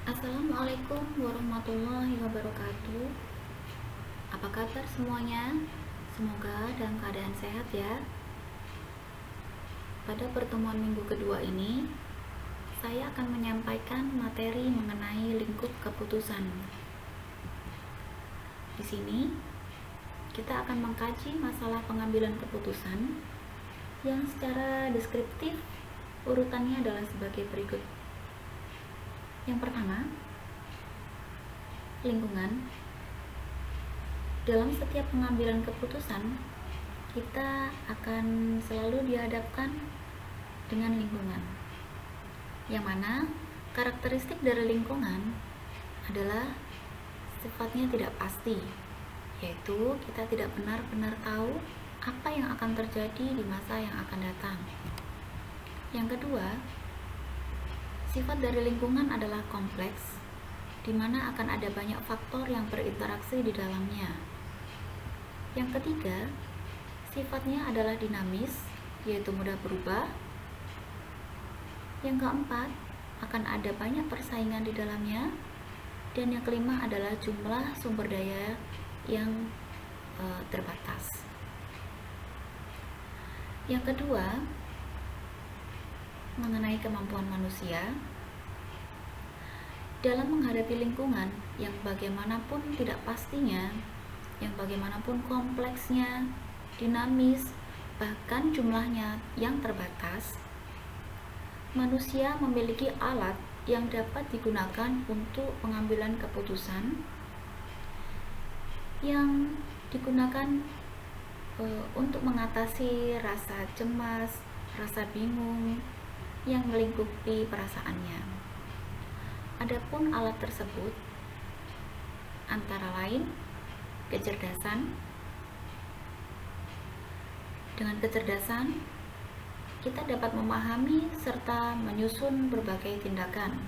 Assalamualaikum warahmatullahi wabarakatuh. Apa kabar semuanya? Semoga dalam keadaan sehat ya. Pada pertemuan minggu kedua ini, saya akan menyampaikan materi mengenai lingkup keputusan. Di sini, kita akan mengkaji masalah pengambilan keputusan yang secara deskriptif urutannya adalah sebagai berikut. Yang pertama, lingkungan. Dalam setiap pengambilan keputusan, kita akan selalu dihadapkan dengan lingkungan, yang mana karakteristik dari lingkungan adalah sifatnya tidak pasti, yaitu kita tidak benar-benar tahu apa yang akan terjadi di masa yang akan datang. Yang kedua, sifat dari lingkungan adalah kompleks, di mana akan ada banyak faktor yang berinteraksi di dalamnya. Yang ketiga, sifatnya adalah dinamis, yaitu mudah berubah. Yang keempat, akan ada banyak persaingan di dalamnya. Dan yang kelima adalah jumlah sumber daya yang terbatas. Yang kedua, mengenai kemampuan manusia dalam menghadapi lingkungan yang bagaimanapun tidak pastinya, yang bagaimanapun kompleksnya, dinamis, bahkan jumlahnya yang terbatas, manusia memiliki alat yang dapat digunakan untuk pengambilan keputusan yang digunakan untuk mengatasi rasa cemas, rasa bingung yang melingkupi perasaannya. Adapun alat tersebut antara lain kecerdasan. Dengan kecerdasan, kita dapat memahami serta menyusun berbagai tindakan.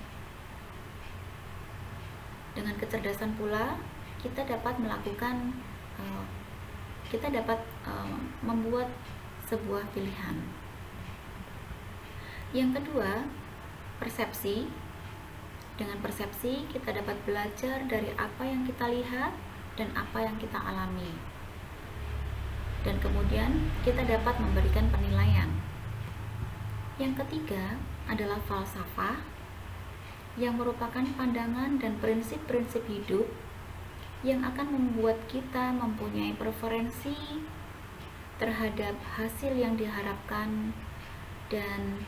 Dengan kecerdasan pula, kita dapat membuat sebuah pilihan. Yang kedua, persepsi. Dengan persepsi, kita dapat belajar dari apa yang kita lihat dan apa yang kita alami. Dan kemudian kita dapat memberikan penilaian. Yang ketiga adalah falsafah, yang merupakan pandangan dan prinsip-prinsip hidup yang akan membuat kita mempunyai preferensi terhadap hasil yang diharapkan dan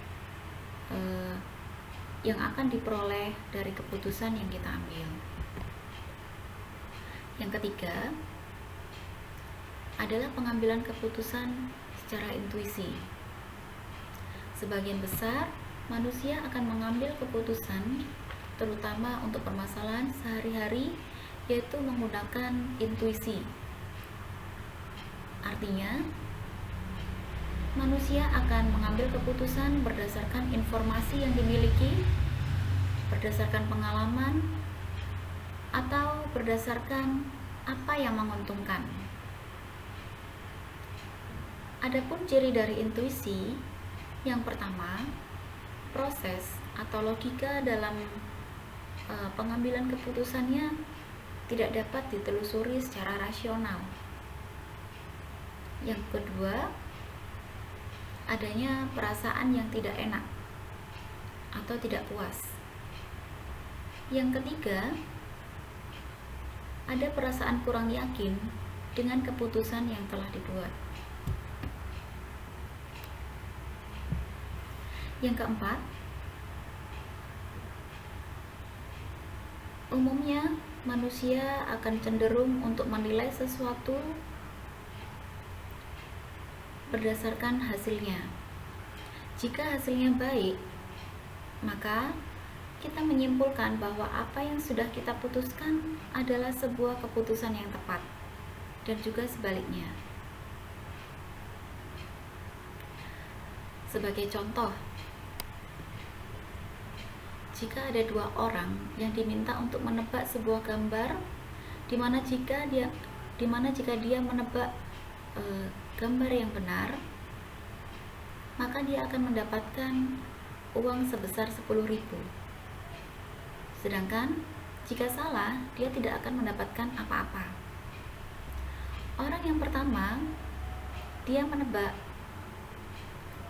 yang akan diperoleh dari keputusan yang kita ambil. Yang ketiga adalah pengambilan keputusan secara intuisi. Sebagian besar manusia akan mengambil keputusan terutama untuk permasalahan sehari-hari, yaitu menggunakan intuisi. Artinya, manusia akan mengambil keputusan berdasarkan informasi yang dimiliki, berdasarkan pengalaman, atau berdasarkan apa yang menguntungkan. Adapun ciri dari intuisi, yang pertama, proses atau logika dalam pengambilan keputusannya tidak dapat ditelusuri secara rasional. Yang kedua, adanya perasaan yang tidak enak atau tidak puas. Yang ketiga, ada perasaan kurang yakin dengan keputusan yang telah dibuat. Yang keempat, umumnya manusia akan cenderung untuk menilai sesuatu berdasarkan hasilnya. Jika hasilnya baik, maka kita menyimpulkan bahwa apa yang sudah kita putuskan adalah sebuah keputusan yang tepat, dan juga sebaliknya. Sebagai contoh, jika ada dua orang yang diminta untuk menebak sebuah gambar, di mana jika dia menebak gambar yang benar, maka dia akan mendapatkan uang sebesar 10.000. Sedangkan jika salah, dia tidak akan mendapatkan apa-apa. Orang yang pertama, dia menebak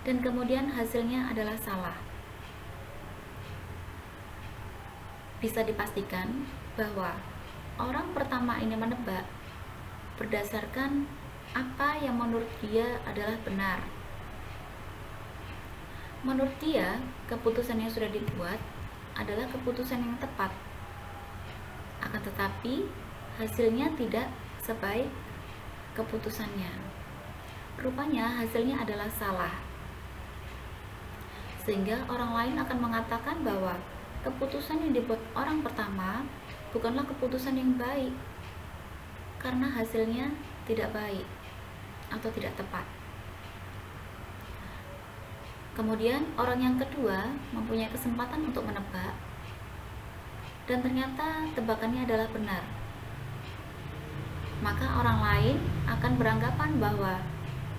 dan kemudian hasilnya adalah salah. Bisa dipastikan bahwa orang pertama ini menebak berdasarkan apa yang menurut dia adalah benar. Menurut dia, keputusan yang sudah dibuat adalah keputusan yang tepat. Akan tetapi, hasilnya tidak sebaik keputusannya. Rupanya hasilnya adalah salah. Sehingga orang lain akan mengatakan bahwa keputusan yang dibuat orang pertama bukanlah keputusan yang baik karena hasilnya tidak baik atau tidak tepat. Kemudian orang yang kedua mempunyai kesempatan untuk menebak dan ternyata tebakannya adalah benar. Maka orang lain akan beranggapan bahwa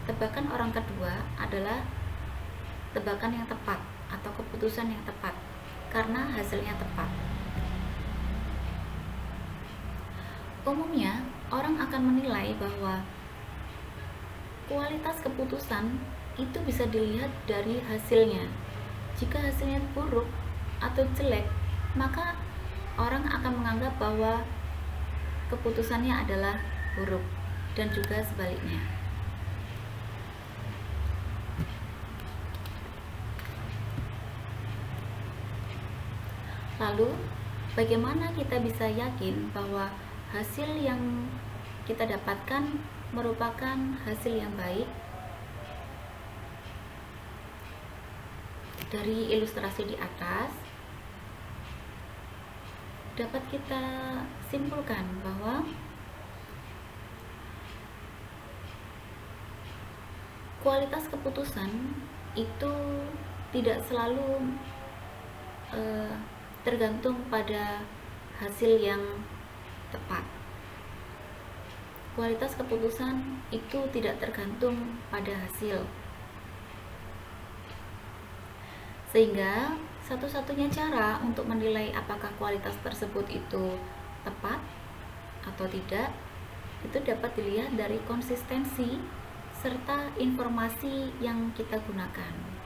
tebakan orang kedua adalah tebakan yang tepat atau keputusan yang tepat karena hasilnya tepat. Umumnya, orang akan menilai bahwa kualitas keputusan itu bisa dilihat dari hasilnya. Jika hasilnya buruk atau jelek, maka orang akan menganggap bahwa keputusannya adalah buruk dan juga sebaliknya. Lalu, bagaimana kita bisa yakin bahwa hasil yang kita dapatkan merupakan hasil yang baik? Dari ilustrasi di atas dapat kita simpulkan bahwa kualitas keputusan itu tidak selalu tergantung pada hasil yang tepat. Kualitas keputusan itu tidak tergantung pada hasil. Sehingga satu-satunya cara untuk menilai apakah kualitas tersebut itu tepat atau tidak itu dapat dilihat dari konsistensi serta informasi yang kita gunakan.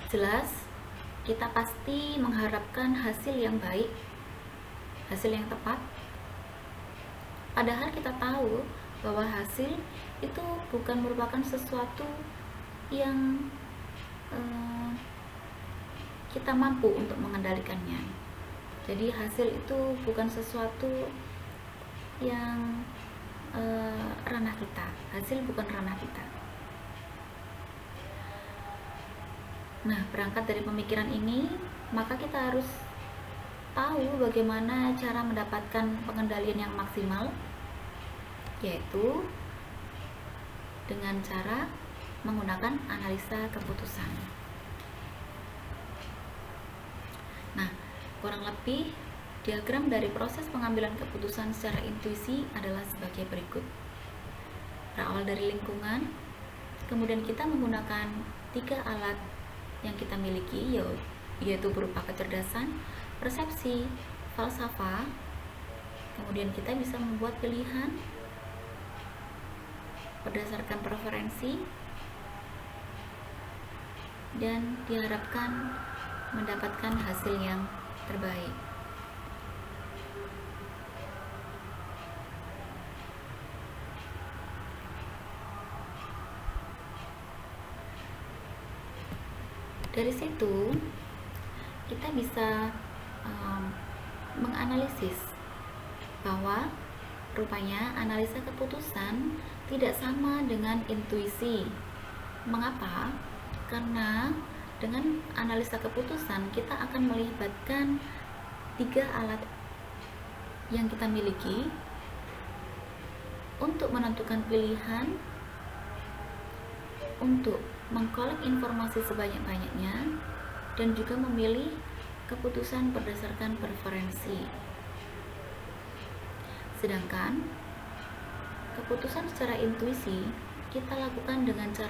Jelas, kita pasti mengharapkan hasil yang baik, hasil yang tepat. Padahal kita tahu bahwa hasil itu bukan merupakan sesuatu yang kita mampu untuk mengendalikannya. Jadi hasil itu bukan sesuatu yang ranah kita. Hasil bukan ranah kita. Nah, berangkat dari pemikiran ini, maka kita harus tahu bagaimana cara mendapatkan pengendalian yang maksimal, yaitu dengan cara menggunakan analisa keputusan. Nah, kurang lebih diagram dari proses pengambilan keputusan secara intuisi adalah sebagai berikut. Berawal dari lingkungan, kemudian kita menggunakan 3 alat yang kita miliki, yaitu berupa kecerdasan, persepsi, falsafah. Kemudian kita bisa membuat pilihan berdasarkan preferensi dan diharapkan mendapatkan hasil yang terbaik. Dari situ kita bisa menganalisis bahwa rupanya analisa keputusan tidak sama dengan intuisi. Mengapa? Karena dengan analisa keputusan kita akan melibatkan 3 alat yang kita miliki untuk menentukan pilihan, untuk mengkolek informasi sebanyak-banyaknya, dan juga memilih keputusan berdasarkan preferensi. Sedangkan keputusan secara intuisi kita lakukan dengan cara